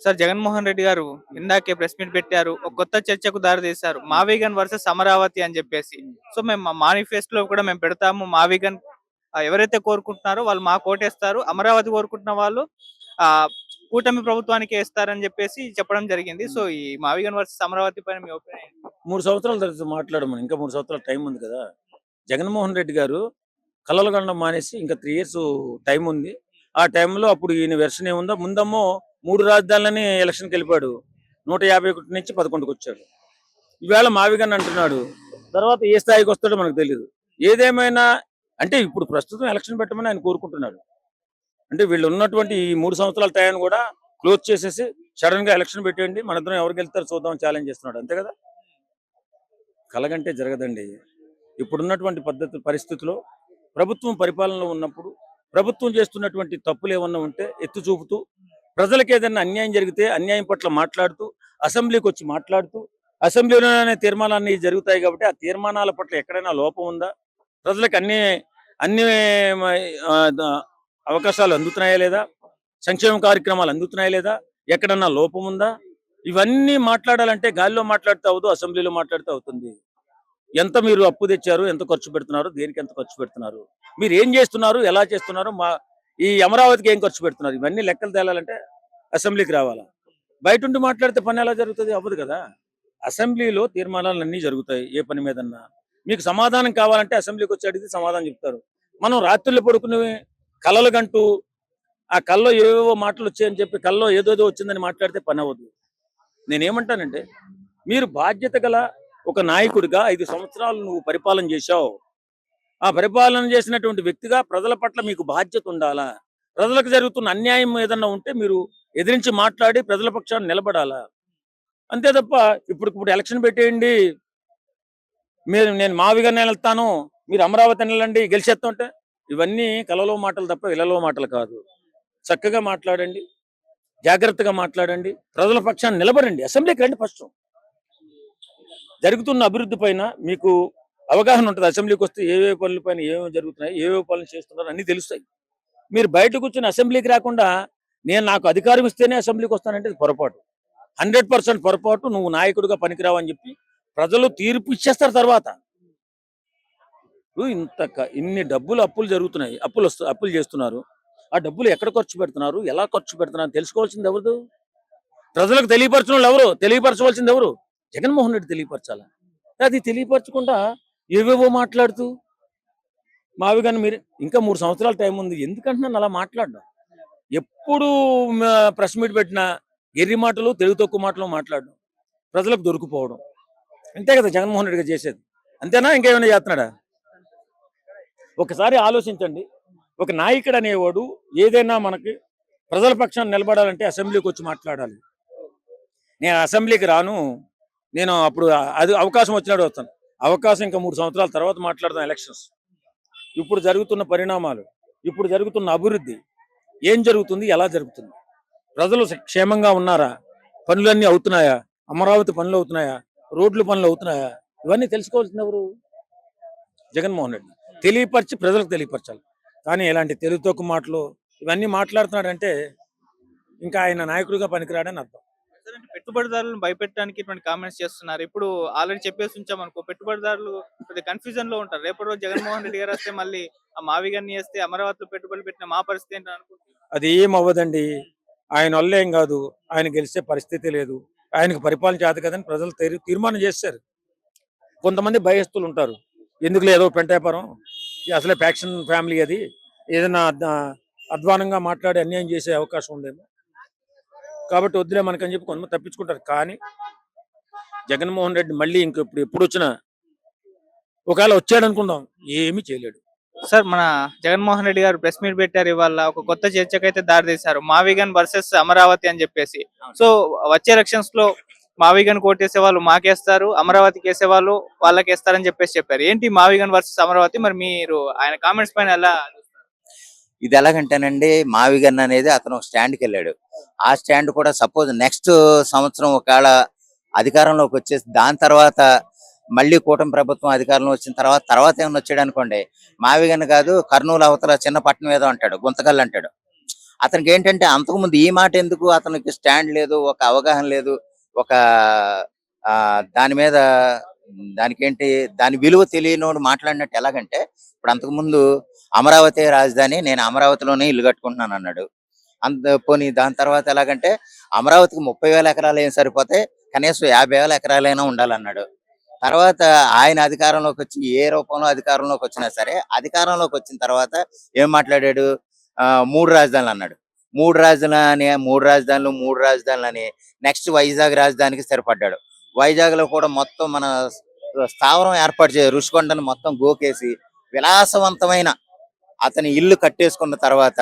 Sir Jaganmohan Reddy గారు ఇందాకే press meet పెట్టారు. ఒక కొత్త చర్చకు దారితీశారు. మావిగన్ వర్సెస్ అమరావతి అని చెప్పేసి. సో మేము మా మేనిఫెస్టోలో కూడా మేము పెడతాము. మావిగన్ ఎవరైతే కోరుకుంటున్నారో వాళ్ళు మాకు ఓటేస్తారు. అమరావతి కోరుకుంటున్న వాళ్ళు ఆహ్, కూటమి ప్రభుత్వానికే ఇస్తారని చెప్పేసి చెప్పడం జరిగింది. సో ఈ మావిగన్ వర్సెస్ అమరావతి పైన మీ ఒపీనియన్ ఏంటి? 3 సంవత్సరాల తర్వాత మాట్లాడమని. ఇంకా 3 సంవత్సరాల టైం ఉంది కదా! జగన్మోహన్ రెడ్డి గారు కలలు కనడం మానేసి ఇంకా 3 ఇయర్స్ టైం ఉంది. ఆ టైంలో అప్పుడు ఈయన వెర్షన్ ఏముందో ముందేమో 3 రాజధానులని ఎలక్షన్‌కెళ్ళిపోయాడు. 151 నుంచి 11కొచ్చాడు. ఈవేళ మావిగన్ అంటున్నాడు. తర్వాత ఏ స్థాయికొస్తాడో మనకు తెలీదు. ఏదేమైనా అంటే ఇప్పుడు ప్రస్తుతం ఎలక్షన్ పెట్టమని ఆయన కోరుకుంటున్నాడు. అంటే వీళ్ళు ఉన్నటువంటి ఈ 3 సంవత్సరాల టైంని కూడా క్లోజ్ చేసేసి సడెన్‌గా ఎలక్షన్ పెట్టేయండి. మనిద్దరం ఎవరు గెలుస్తారో చూద్దామని ఛాలెంజ్ చేస్తున్నాడు. అంతే కదా! కలగంటే జరగదండి. ఇప్పుడున్నటువంటి పరిస్థితిలో ప్రభుత్వం పరిపాలనలో ఉన్నప్పుడు ప్రభుత్వం చేస్తున్నటువంటి తప్పులు ఏమన్నా ఉంటే ఎత్తి చూపుతూ ప్రజలకు ఏదైనా అన్యాయం జరిగితే అన్యాయం పట్ల మాట్లాడుతూ అసెంబ్లీకి వచ్చి మాట్లాడుతూ అసెంబ్లీలోనే తీర్మానాన్ని జరుగుతాయి కాబట్టి ఆ తీర్మానాల పట్ల ఎక్కడైనా లోపం ఉందా, ప్రజలకు అన్ని అన్ని ఆ, ద- అవకాశాలు అందుతున్నాయా లేదా, సంక్షేమ కార్యక్రమాలు అందుతున్నాయా లేదా, ఎక్కడన్నా లోపం ఉందా, ఇవన్నీ మాట్లాడాలంటే గాలిలో మాట్లాడితే అవదు, అసెంబ్లీలో మాట్లాడితే అవుతుంది. ఎంత మీరు అప్పు తెచ్చారు, ఎంత ఖర్చు పెడుతున్నారు, దేనికి ఎంత ఖర్చు పెడుతున్నారు, మీరు ఏం చేస్తున్నారు, ఎలా చేస్తున్నారు, ఈ అమరావతికి ఏం ఖర్చు పెడుతున్నారు, ఇవన్నీ లెక్కలు తేలాలంటే అసెంబ్లీకి రావాలా. బయట ఉండి మాట్లాడితే పని ఎలా జరుగుతుంది, అవ్వదు కదా. అసెంబ్లీలో తీర్మానాలు అన్నీ జరుగుతాయి. ఏ పని మీదన్నా మీకు సమాధానం కావాలంటే అసెంబ్లీకి వచ్చి అడిగితే సమాధానం చెప్తారు. మనం రాత్రులు పడుకుని కలలు గంటూ ఆ కల్లో ఏవేవో మాటలు వచ్చాయని చెప్పి కల్లో ఏదోదో వచ్చిందని మాట్లాడితే పని అవ్వదు. నేనేమంటానంటే మీరు బాధ్యత గల ఒక నాయకుడిగా 5 సంవత్సరాలు నువ్వు పరిపాలన చేశావు. ఆ పరిపాలన చేసినటువంటి వ్యక్తిగా ప్రజల పట్ల మీకు బాధ్యత ఉండాలా. ప్రజలకు జరుగుతున్న అన్యాయం ఏదన్నా ఉంటే మీరు ఎదిరించి మాట్లాడి ప్రజల పక్షాన్ని నిలబడాలా. అంతే తప్ప ఇప్పుడు ఎలక్షన్ పెట్టేయండి, నేను మావిగానే వెళ్తాను, మీరు అమరావతి వెళ్ళండి గెలిచేస్తుంటే ఇవన్నీ కలలో మాటలు తప్ప ఇళ్లలో మాటలు కాదు. చక్కగా మాట్లాడండి, జాగ్రత్తగా మాట్లాడండి, ప్రజల పక్షాన్ని నిలబడండి, అసెంబ్లీకి రండి. ఫస్ట్ జరుగుతున్న అభివృద్ధి పైన మీకు అవగాహన ఉంటుంది. అసెంబ్లీకి వస్తే ఏవే పనుల పైన ఏమేమి జరుగుతున్నాయి, ఏవే పనులు చేస్తున్నారు అన్ని తెలుస్తాయి. మీరు బయట కూర్చొని అసెంబ్లీకి రాకుండా నాకు అధికారం ఇస్తేనే అసెంబ్లీకి వస్తానంటే పొరపాటు, 100% పొరపాటు. నువ్వు నాయకుడిగా పనికిరావు అని చెప్పి ప్రజలు తీర్పు ఇచ్చేస్తారు. తర్వాత ఇన్ని డబ్బులు అప్పులు జరుగుతున్నాయి, అప్పులు చేస్తున్నారు. ఆ డబ్బులు ఎక్కడ ఖర్చు పెడుతున్నారు, ఎలా ఖర్చు పెడుతున్నారు తెలుసుకోవాల్సింది ఎవరు? ప్రజలకు తెలియపరచడం వాళ్ళు ఎవరు? తెలియపరచవలసింది ఎవరు? జగన్మోహన్ రెడ్డి తెలియపరచాలా. అది తెలియపరచకుండా ఏవేవో మాట్లాడుతూ మావిగాని మీరు ఇంకా 3 సంవత్సరాల టైం ఉంది, ఎందుకంటున్నాను అలా మాట్లాడడం. ఎప్పుడు ప్రెస్ మీట్ పెట్టినా ఎర్రి మాటలు, తెలుగు తక్కువ మాటలు మాట్లాడడం, ప్రజలకు దొరికిపోవడం. అంతే కదా జగన్మోహన్ రెడ్డి గారు చేసేది. అంతేనా, ఇంకేమైనా చేస్తున్నాడా? ఒకసారి ఆలోచించండి. ఒక నాయకుడు అనేవాడు ఏదైనా మనకి ప్రజల పక్షాన్ని నిలబడాలంటే అసెంబ్లీకి వచ్చి మాట్లాడాలి. నేను అసెంబ్లీకి రాను, నేను అప్పుడు అది అవకాశం వచ్చినాడు వస్తాను. అవకాశం ఇంకా 3 సంవత్సరాల తర్వాత మాట్లాడదాం. ఎలక్షన్స్, ఇప్పుడు జరుగుతున్న పరిణామాలు, ఇప్పుడు జరుగుతున్న అభివృద్ధి ఏం జరుగుతుంది, ఎలా జరుగుతుంది, ప్రజలు క్షేమంగా ఉన్నారా, పనులన్నీ అవుతున్నాయా, అమరావతి పనులు అవుతున్నాయా, రోడ్లు పనులు అవుతున్నాయా, ఇవన్నీ తెలుసుకోవాల్సింది ఎవరు? జగన్మోహన్ రెడ్డి. తెలియపరిచి ప్రజలకు తెలియపరచాలి. కానీ ఇలాంటి తెలుగు తక్కువ మాటలు ఇవన్నీ మాట్లాడుతున్నాడంటే ఇంకా ఆయన నాయకుడిగా పనికిరాడని అర్థం. పెట్టుబడిదారులను భయపెట్టడానికి ఇటువంటి కామెంట్స్ చేస్తున్నారు. ఇప్పుడు ఆల్రెడీ చెప్పేసి ఉంచామనుకో, పెట్టుబడిదారులు కొద్దిగా కన్ఫ్యూజన్ లో ఉంటారు. రేపటి రోజు జగన్మోహన్ రెడ్డి గారు వస్తే మళ్ళీ ఆ మావిగాన్ని వేస్తే అమరావతిలో పెట్టుబడులు పెట్టిన మా పరిస్థితి ఏంటని అనుకుంటున్నారు. అది ఏం అవ్వదండి. ఆయన వల్ల ఏం కాదు, ఆయన గెలిచే పరిస్థితి లేదు. ఆయనకు పరిపాలన చేత కదని ప్రజలు తీర్మానం చేశారు. కొంతమంది భయస్తులు ఉంటారు, ఎందుకు లేదో పెంటేపరం, అసలే ఫ్యాక్షన్ ఫ్యామిలీ, అది ఏదైనా అధ్వానంగా మాట్లాడి అన్యాయం చేసే అవకాశం ఉందేమో కాబట్టి వద్దులే మనకని చెప్పి కొంతమంది తప్పించుకుంటారు. కానీ జగన్మోహన్ రెడ్డి మళ్ళీ ఎప్పుడు వచ్చినా ఒకవేళ వచ్చాడు అనుకుందాం, ఏమీ చేయలేడు. సార్ మన జగన్మోహన్ రెడ్డి గారు ప్రెస్ మీట్ పెట్టారు ఇవాళ. ఒక కొత్త చర్చకైతే దారితీశారు. మావిగన్ వర్సెస్ అమరావతి అని చెప్పేసి. సో వచ్చే ఎలక్షన్స్ లో మావిగన్ కోటేసే వాళ్ళు మాకేస్తారు, అమరావతికి వేసే వాళ్ళు వాళ్ళకి వేస్తారని చెప్పేసి చెప్పారు. ఏంటి మావిగన్ వర్సెస్ అమరావతి, మరి మీరు ఆయన కామెంట్స్ పైన ఎలా? ఇది ఎలాగంటేనండి, మావిగన్ అనేది అతను ఒక స్టాండ్కి వెళ్ళాడు. ఆ స్టాండ్ కూడా సపోజ్ నెక్స్ట్ సంవత్సరం ఒకవేళ అధికారంలోకి వచ్చేసి దాని తర్వాత మళ్ళీ కూటమి ప్రభుత్వం అధికారంలో వచ్చిన తర్వాత ఏమైనా వచ్చాడు అనుకోండి, మావిగన్ కాదు కర్నూలు అవతల చిన్న పట్టణం ఏదో అంటాడు, గుంతకల్ అంటాడు. అతనికి ఏంటంటే అంతకుముందు ఈ మాట ఎందుకు, అతనికి స్టాండ్ లేదు, ఒక అవగాహన లేదు, ఒక దాని మీద దానికేంటి దాని విలువ తెలియనోడు మాట్లాడినట్టు ఎలాగంటే, ఇప్పుడు అంతకుముందు అమరావతి రాజధాని, నేను అమరావతిలోనే ఇల్లు కట్టుకుంటున్నాను అన్నాడు. పోనీ దాని తర్వాత ఎలాగంటే అమరావతికి 30,000 ఎకరాలు ఏం సరిపోతాయి, కనీసం 50,000 ఎకరాలైనా ఉండాలన్నాడు. తర్వాత ఆయన అధికారంలోకి వచ్చి ఏ రూపంలో అధికారంలోకి వచ్చినా సరే, అధికారంలోకి వచ్చిన తర్వాత ఏం మాట్లాడాడు, 3 రాజధానులు అన్నాడు. 3 రాజధానులు అని నెక్స్ట్ వైజాగ్ రాజధానికి స్థిరపడ్డాడు. వైజాగ్ లో కూడా మొత్తం మన స్థావరం ఏర్పాటు చేయ ఋషికొండను మొత్తం గోకేసి విలాసవంతమైన అతని ఇల్లు కట్టేసుకున్న తర్వాత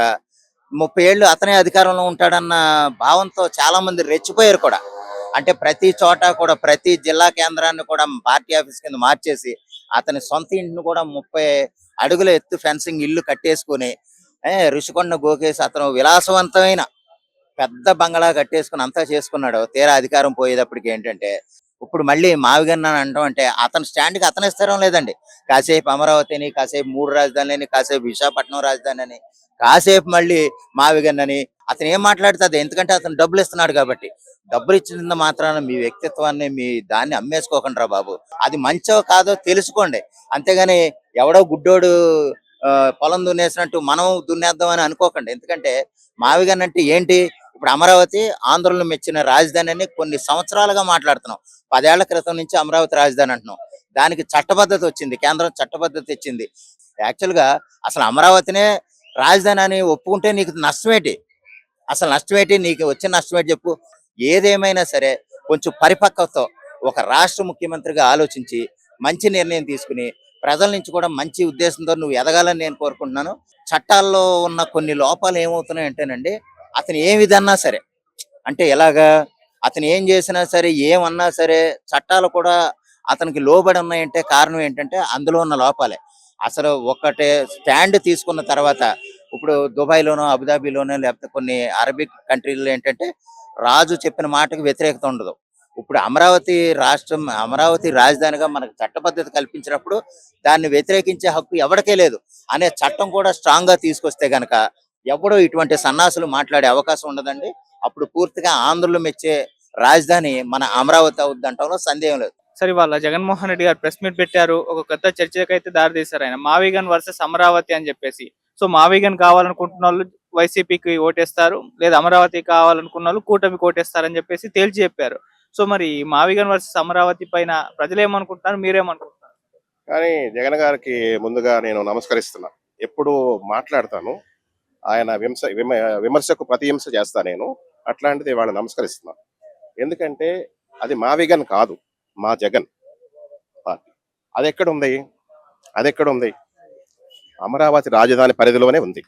30 ఏళ్ళు అతనే అధికారంలో ఉంటాడన్న భావంతో చాలా మంది రెచ్చిపోయారు కూడా. అంటే ప్రతి చోట కూడా ప్రతి జిల్లా కేంద్రాన్ని కూడా పార్టీ ఆఫీస్ కింద మార్చేసి అతని సొంత ఇంటిని కూడా 30 అడుగుల ఎత్తు ఫెన్సింగ్ ఇల్లు కట్టేసుకుని ఋషికొండ గోకేసి అతను విలాసవంతమైన పెద్ద బంగళా కట్టేసుకుని అంతా చేసుకున్నాడు. తీరా అధికారం పోయేటప్పటికి ఏంటంటే ఇప్పుడు మళ్ళీ మావిగన్న అని అంటాం అంటే అతని స్టాండ్కి అతనే స్థిరం లేదండి. కాసేపు అమరావతి అని, కాసేపు 3 రాజధానులని, కాసేపు విశాఖపట్నం రాజధాని అని, కాసేపు మళ్ళీ మావిగన్నని. అతను ఏం మాట్లాడుతుంది, ఎందుకంటే అతను డబ్బులు ఇస్తున్నాడు కాబట్టి. డబ్బులు ఇచ్చిన మాత్రాన మీ వ్యక్తిత్వాన్ని మీ దాన్ని అమ్మేసుకోకండి రా బాబు. అది మంచో కాదో తెలుసుకోండి. అంతేగాని ఎవడో గుడ్డోడు పొలం దున్నేసినట్టు మనం దున్నేద్దాం అని అనుకోకండి. ఎందుకంటే మావిగన్న అంటే ఏంటి, ఇప్పుడు అమరావతి ఆంధ్రులను మెచ్చిన రాజధాని అని కొన్ని సంవత్సరాలుగా మాట్లాడుతున్నాం. 10 ఏళ్ల క్రితం నుంచి అమరావతి రాజధాని అంటున్నాం. దానికి చట్టబద్ధత వచ్చింది, కేంద్రం చట్టబద్ధత ఇచ్చింది. యాక్చువల్ గా అసలు అమరావతినే రాజధాని అని ఒప్పుకుంటే నీకు నష్టమేటి, అసలు నష్టమేటి, నీకు వచ్చిన నష్టమేటి చెప్పు. ఏదేమైనా సరే కొంచెం పరిపక్వతతో ఒక రాష్ట్ర ముఖ్యమంత్రిగా ఆలోచించి మంచి నిర్ణయం తీసుకుని ప్రజల నుంచి కూడా మంచి ఉద్దేశంతో నువ్వు ఎదగాలని నేను కోరుకుంటున్నాను. చట్టాల్లో ఉన్న కొన్ని లోపాలు ఏమవుతున్నాయి అంటేనండి, అతను ఏ విధన్నా సరే, అంటే ఎలాగా అతను ఏం చేసినా సరే ఏమన్నా సరే చట్టాలు కూడా అతనికి లోబడి ఉన్నాయంటే కారణం ఏంటంటే అందులో ఉన్న లోపాలే. అసలు ఒకటే స్టాండ్ తీసుకున్న తర్వాత ఇప్పుడు దుబాయ్లోనో అబుదాబిలోనో లేకపోతే కొన్ని అరబిక్ కంట్రీల్లో ఏంటంటే రాజు చెప్పిన మాటకు వ్యతిరేకత ఉండదు. ఇప్పుడు అమరావతి రాష్ట్రం, అమరావతి రాజధానిగా మనకు చట్టబద్ధత కల్పించినప్పుడు దాన్ని వ్యతిరేకించే హక్కు ఎవరికే లేదు అనే చట్టం కూడా స్ట్రాంగ్ గా తీసుకొస్తే గనక ఎవడో ఇటువంటి సన్నాసులు మాట్లాడే అవకాశం ఉండదండి. అప్పుడు పూర్తిగా ఆంధ్రులు మెచ్చే రాజధాని మన అమరావతి అవుద్దంటంలో సందేహం లేదు. సరే, వాళ్ళ జగన్మోహన్ రెడ్డి గారు ప్రెస్ మీట్ పెట్టారు, ఒక కొత్త చర్చకైతే దారి తీశారు ఆయన, మావిగన్ వర్సెస్ అమరావతి అని చెప్పేసి. సో మావిగన్ కావాలనుకుంటున్న వాళ్ళు వైసీపీకి ఓటేస్తారు, లేదా అమరావతి కావాలనుకున్న వాళ్ళు కూటమికి ఓటేస్తారని చెప్పేసి తేల్చి చెప్పారు. సో మరి మావిగన్ వర్సెస్ అమరావతి పైన ప్రజలు ఏమనుకుంటున్నారు, మీరేమనుకుంటున్నారు? కానీ జగన్ గారికి ముందుగా నేను నమస్కరిస్తున్నా. ఎప్పుడు మాట్లాడతాను, ఆయన విమర్శకు ప్రతిహింస చేస్తా నేను. అట్లాంటిది వాళ్ళు నమస్కరిస్తున్నా. ఎందుకంటే అది మా విగన్ కాదు, మా జగన్ పార్టీ. అది ఎక్కడుంది, అది ఎక్కడుంది? అమరావతి రాజధాని పరిధిలోనే ఉంది.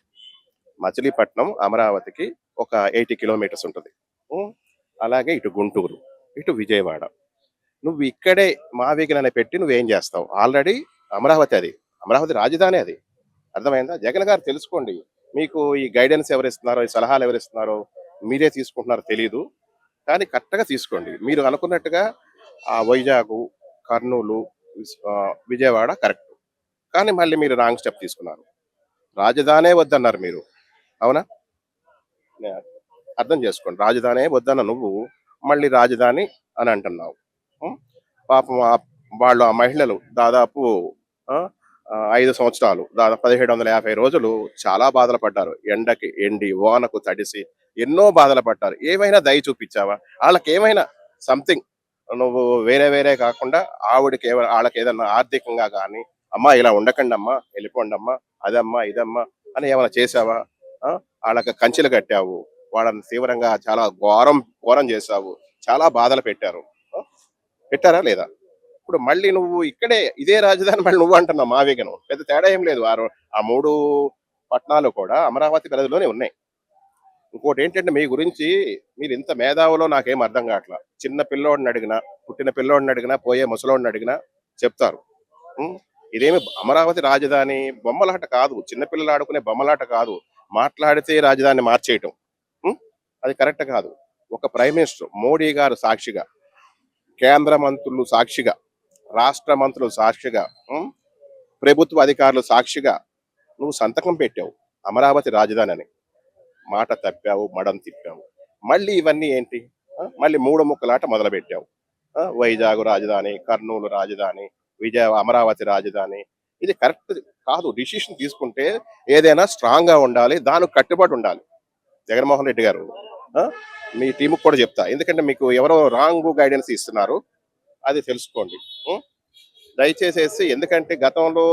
మచిలీపట్నం అమరావతికి ఒక 80 కిలోమీటర్స్ ఉంటుంది. అలాగే ఇటు గుంటూరు, ఇటు విజయవాడ. నువ్వు ఇక్కడే మావిగన్ అని పెట్టి నువ్వేం చేస్తావు? ఆల్రెడీ అమరావతి, అది అమరావతి రాజధాని, అది అర్థమైందా? జగన్ గారు తెలుసుకోండి. మీకు ఈ గైడెన్స్ ఎవరిస్తున్నారో, ఈ సలహాలు ఎవరిస్తున్నారో మీరే తీసుకుంటున్నారో తెలియదు, కానీ కరెక్ట్గా తీసుకోండి. మీరు అనుకున్నట్టుగా ఆ వైజాగ్, కర్నూలు, విజయవాడ కరెక్ట్, కానీ మళ్ళీ మీరు రాంగ్ స్టెప్ తీసుకున్నారు. రాజధానే వద్దన్నారు మీరు, అవునా? అర్థం చేసుకోండి. రాజధానే వద్దన్న నువ్వు మళ్ళీ రాజధాని అని అంటున్నావు. పాపం వాళ్ళు, ఆ మహిళలు దాదాపు 5 సంవత్సరాలు, దాదాపు 1750 రోజులు చాలా బాధలు పడ్డారు. ఎండకి ఎండి, వానకు తడిసి ఎన్నో బాధలు పడ్డారు. ఏమైనా దయ చూపించావా వాళ్ళకి? ఏమైనా సంథింగ్ నువ్వు వేరే వేరే కాకుండా ఆవిడకి వాళ్ళకి ఏదన్నా ఆర్థికంగా కానీ, అమ్మా ఇలా ఉండకండి అమ్మా, వెళ్ళిపోండి అమ్మా, అదమ్మా ఇదమ్మా అని ఏమైనా చేసావా? వాళ్ళకి కంచెలు కట్టావు, వాళ్ళని తీవ్రంగా చాలా ఘోరం చేసావు, చాలా బాధలు పెట్టారా లేదా? ఇప్పుడు మళ్ళీ నువ్వు ఇక్కడే ఇదే రాజధాని మళ్ళీ నువ్వు అంటున్నావు మావిగను. పెద్ద తేడా ఏం లేదు. ఆ 3 పట్టణాలు కూడా అమరావతి పరిధిలోనే ఉన్నాయి. ఇంకోటి ఏంటంటే, మీ గురించి మీరు ఇంత మేధావులో నాకేం అర్థం కావట్లా. చిన్న పిల్లోడిని అడిగినా, పుట్టిన పిల్లోడిని అడిగినా, పోయే ముసలోడిని అడిగినా చెప్తారు. ఇదేమి అమరావతి రాజధాని బొమ్మలాట కాదు, చిన్నపిల్లలు ఆడుకునే బొమ్మలాట కాదు. మాట్లాడితే రాజధాని మార్చేయటం అది కరెక్ట్ కాదు. ఒక ప్రైమ్ మినిస్టర్ మోడీ గారు సాక్షిగా, కేంద్ర మంత్రులు సాక్షిగా, రాష్ట్ర మంత్రులు సాక్షిగా, ప్రభుత్వ అధికారులు సాక్షిగా నువ్వు సంతకం పెట్టావు అమరావతి రాజధాని అని. మాట తప్పావు, మడం తిప్పావు. మళ్ళీ ఇవన్నీ ఏంటి? మళ్ళీ మూడు ముక్కలాట మొదలుపెట్టావు. వైజాగ్ రాజధాని, కర్నూలు రాజధాని, అమరావతి రాజధాని. ఇది కరెక్ట్ కాదు. డిసిషన్ తీసుకుంటే ఏదైనా స్ట్రాంగ్ గా ఉండాలి, దానికి కట్టుబడి ఉండాలి. జగన్మోహన్ రెడ్డి గారు, ఆ, మీ టీంకి కూడా చెప్తా, ఎందుకంటే మీకు ఎవరో రాంగ్ గైడెన్స్ ఇస్తున్నారు, అది తెలుసుకోండి. ఉం? దయచేసేసి, ఎందుకంటే గతంలో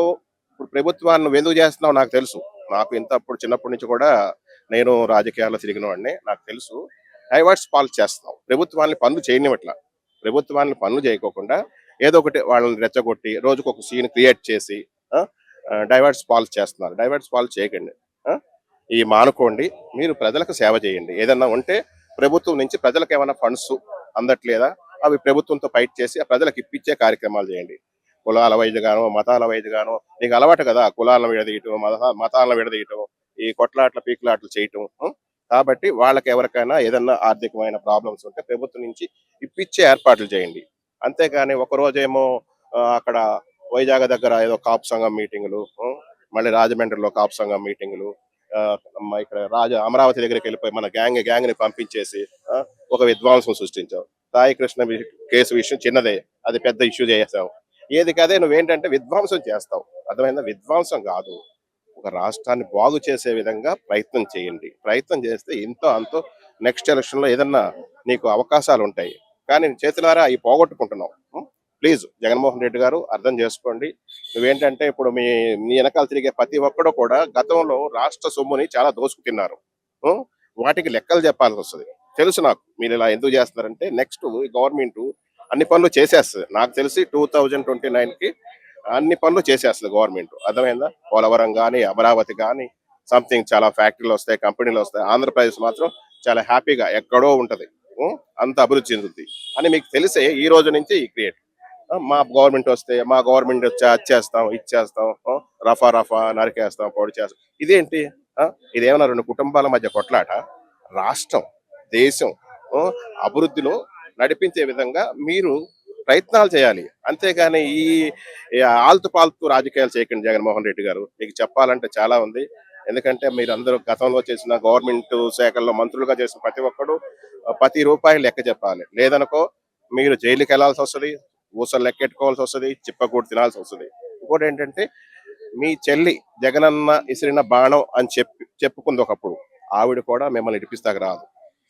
ఇప్పుడు ప్రభుత్వాన్ని నువ్వు ఎందుకు చేస్తున్నావు నాకు తెలుసు. నాకు ఇంత అప్పుడు చిన్నప్పటి నుంచి కూడా నేను రాజకీయాల్లో తిరిగిన వాడిని, నాకు తెలుసు. డైవర్ట్స్ పాలు చేస్తున్నావు, ప్రభుత్వాన్ని పనులు చేయనివట్ల. ప్రభుత్వాన్ని పనులు చేయకోకుండా ఏదో ఒకటి వాళ్ళని రెచ్చగొట్టి రోజుకు ఒక సీన్ క్రియేట్ చేసి డైవర్ట్స్ పాలు చేస్తున్నారు. డైవర్ట్స్ పాలు చేయకండి. ఆ? ఈ మానుకోండి. మీరు ప్రజలకు సేవ చేయండి. ఏదన్నా ఉంటే ప్రభుత్వం నుంచి ప్రజలకు ఏమైనా ఫండ్స్ అందట్లేదా, అవి ప్రభుత్వంతో ఫైట్ చేసి ఆ ప్రజలకు ఇప్పించే కార్యక్రమాలు చేయండి. కులాల వైద్యగానో, మతాల వైద్యగానో, నీకు అలవాటు కదా కులాలను విడదీయటం, మతాలను విడదీయటం, ఈ కొట్లాట్ల పీకులాట్లు చేయటం. కాబట్టి వాళ్ళకి ఎవరికైనా ఏదన్నా ఆర్థికమైన ప్రాబ్లమ్స్ ఉంటే ప్రభుత్వం నుంచి ఇప్పించే ఏర్పాట్లు చేయండి. అంతేగాని ఒక రోజేమో అక్కడ వైజాగ్ దగ్గర ఏదో కాపు సంఘం మీటింగులు, మళ్ళీ రాజమండ్రిలో కాపు సంఘం మీటింగులు, ఇక్కడ అమరావతి దగ్గరికి వెళ్ళిపోయి మన గ్యాంగ్ ని పంపించేసి ఒక విధ్వంసం సృష్టించావు. సాయి కృష్ణ కేసు విషయం చిన్నదే, అది పెద్ద ఇష్యూ చేసావు. ఏది కదే నువ్వేంటంటే విధ్వంసం చేస్తావు. అర్థమైందా? విధ్వంసం కాదు, ఒక రాష్ట్రాన్ని బాగు చేసే విధంగా ప్రయత్నం చేయండి. ప్రయత్నం చేస్తే ఇంతో అంతో నెక్స్ట్ ఎలక్షన్ లో ఏదన్నా నీకు అవకాశాలు ఉంటాయి. కానీ చేతులారా అవి పోగొట్టుకుంటున్నావు. ప్లీజ్ జగన్మోహన్ రెడ్డి గారు అర్థం చేసుకోండి. నువ్వేంటంటే ఇప్పుడు మీ వెనకాల తిరిగే ప్రతి ఒక్కడు కూడా గతంలో రాష్ట్ర సొమ్ముని చాలా దోసుకు తిన్నారు. వాటికి లెక్కలు చెప్పాల్సి వస్తుంది. తెలుసు నాకు మీరు ఇలా ఎందుకు చేస్తున్నారంటే, నెక్స్ట్ గవర్నమెంట్ అన్ని పనులు చేసేస్తుంది. నాకు తెలిసి 2029కి అన్ని పనులు చేసేస్తుంది గవర్నమెంట్. అర్థమైందా? పోలవరం కానీ, అమరావతి కానీ, సంథింగ్ చాలా ఫ్యాక్టరీలు వస్తాయి, కంపెనీలు వస్తాయి. ఆంధ్రప్రదేశ్ మాత్రం చాలా హ్యాపీగా ఎక్కడో ఉంటది, అంత అభివృద్ధి చెందుతుంది అని మీకు తెలిసే ఈ రోజు నుంచి ఈ క్రియేట్. మా గవర్నమెంట్ వస్తే మా గవర్నమెంట్ వచ్చి అది చేస్తాం, ఇచ్చేస్తాం, రఫా నరికేస్తాం, పొడి చేస్తాం. ఇదేంటి? ఇదేమన్నా రెండు కుటుంబాల మధ్య కొట్లాట? రాష్ట్రం, దేశం అభివృద్ధిలో నడిపించే విధంగా మీరు ప్రయత్నాలు చేయాలి. అంతేగాని ఈ ఆల్తు పాల్తు రాజకీయాలు చేయకండి. జగన్మోహన్ రెడ్డి గారు, మీకు చెప్పాలంటే చాలా ఉంది. ఎందుకంటే మీరు అందరూ గతంలో చేసిన గవర్నమెంట్ శాఖల్లో మంత్రులుగా చేసిన ప్రతి ఒక్కడు ప్రతి రూపాయి లెక్క చెప్పాలి. లేదనుకో మీరు జైలుకి వెళ్లాల్సి వస్తుంది, ఊసలు లెక్కెట్టుకోవాల్సి వస్తుంది, చిప్పకూడు తినాల్సి వస్తుంది. ఇంకోటి ఏంటంటే, మీ చెల్లి జగనన్న ఇసిరిన బాణం అని చెప్పుకుంది ఒకప్పుడు, ఆవిడ కూడా మిమ్మల్ని ఇడిపిస్తాక రాదు.